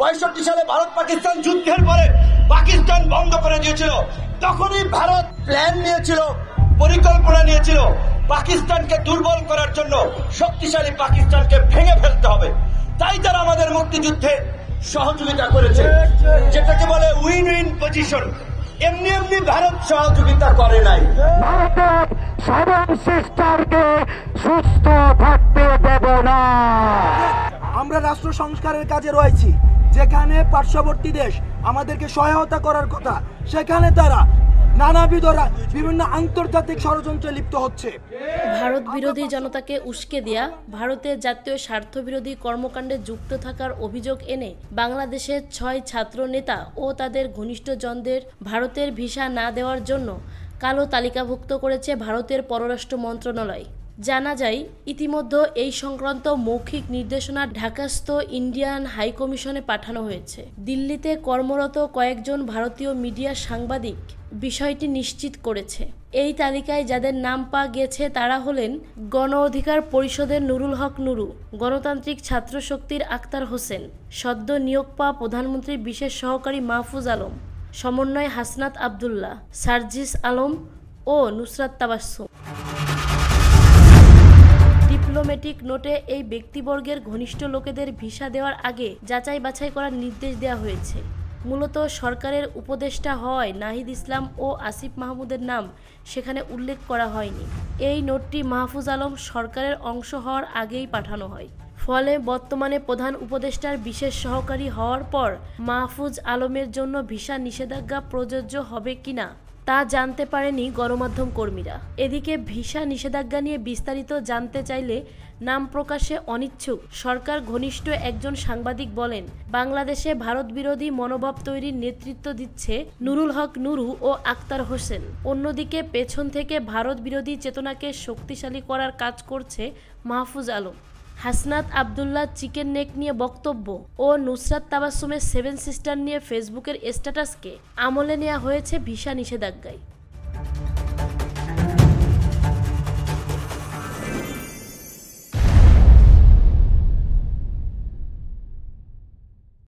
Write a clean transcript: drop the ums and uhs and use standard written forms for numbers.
৬৫ সালে ভারত পাকিস্তান যুদ্ধের পরে পাকিস্তান বন্ধ করে দিয়েছিল। তখনই ভারত প্ল্যান নিয়েছিল, পরিকল্পনা নিয়েছিল পাকিস্তানকে দুর্বল করার জন্য, শক্তিশালী পাকিস্তানকে ভেঙে ফেলতে হবে। তাই তারা আমাদের মুক্তিযুদ্ধে সহযোগিতা করেছে, যেটাকে বলে উইন উইন পজিশন। এমনি এমনি ভারত সহযোগিতা করে নাই। সুস্থ থাকতে দেব না। আমরা রাষ্ট্র সংস্কারের কাজে রয়েছি, যেখানে পার্শ্ববর্তী দেশ আমাদেরকে সহায়তা করার কথা, সেখানে তারা নানাবিধ বিভিন্ন আন্তর্জাতিক ষড়যন্ত্রে লিপ্ত হচ্ছে। ভারত বিরোধী জনতাকে উস্কে দেয়া, ভারতের জাতীয় স্বার্থ বিরোধী কর্মকাণ্ডে যুক্ত থাকার অভিযোগ এনে বাংলাদেশের ৬ ছাত্র নেতা ও তাদের ঘনিষ্ঠজনদের ভারতের ভিসা না দেওয়ার জন্য কালো তালিকাভুক্ত করেছে ভারতের পররাষ্ট্র মন্ত্রণালয়। জানা যায়, ইতিমধ্যে এই সংক্রান্ত মৌখিক নির্দেশনা ঢাকাস্থ ইন্ডিয়ান হাইকমিশনে পাঠানো হয়েছে। দিল্লিতে কর্মরত কয়েকজন ভারতীয় মিডিয়া সাংবাদিক বিষয়টি নিশ্চিত করেছে। এই তালিকায় যাদের নাম পাওয়া গেছে তারা হলেন গণ অধিকার পরিষদের নুরুল হক নুরু, গণতান্ত্রিক ছাত্র শক্তির আক্তার হোসেন, সদ্য নিয়োগ পাওয়া প্রধানমন্ত্রীর বিশেষ সহকারী মাহফুজ আলম, সমন্বয় হাসনাত আবদুল্লাহ, সার্জিস আলম ও নুসরাত তাবাসসুম। ডিপ্লোম্যাটিক নোটে এই ব্যক্তিবর্গের ঘনিষ্ঠ লোকেদের ভিসা দেওয়ার আগে যাচাই বাছাই করার নির্দেশ দেওয়া হয়েছে। মূলত সরকারের উপদেষ্টা হওয়ায় নাহিদ ইসলাম ও আসিফ মাহমুদের নাম সেখানে উল্লেখ করা হয়নি। এই নোটটি মাহফুজ আলম সরকারের অংশ হওয়ার আগেই পাঠানো হয়। ফলে বর্তমানে প্রধান উপদেষ্টার বিশেষ সহকারী হওয়ার পর মাহফুজ আলমের জন্য ভিসা নিষেধাজ্ঞা প্রযোজ্য হবে কিনা তা জানতে পারেনি গণমাধ্যম কর্মীরা। এদিকে ভিসা নিষেধাজ্ঞা নিয়ে বিস্তারিত জানতে চাইলে নাম প্রকাশে অনিচ্ছুক সরকার ঘনিষ্ঠ একজন সাংবাদিক বলেন, বাংলাদেশে ভারত বিরোধী মনোভাব তৈরির নেতৃত্ব দিচ্ছে নুরুল হক নুরু ও আক্তার হোসেন। অন্যদিকে পেছন থেকে ভারত বিরোধী চেতনাকে শক্তিশালী করার কাজ করছে মাহফুজ আলম। হাসনাত আবদুল্লাহ চিকেন নেক নিয়ে বক্তব্য ও নুসরাত তাবাসসুমের 7 সিস্টার নিয়ে ফেসবুকের স্ট্যাটাসকে আমলে নেওয়া হয়েছে ভিসা নিষেধাজ্ঞায়।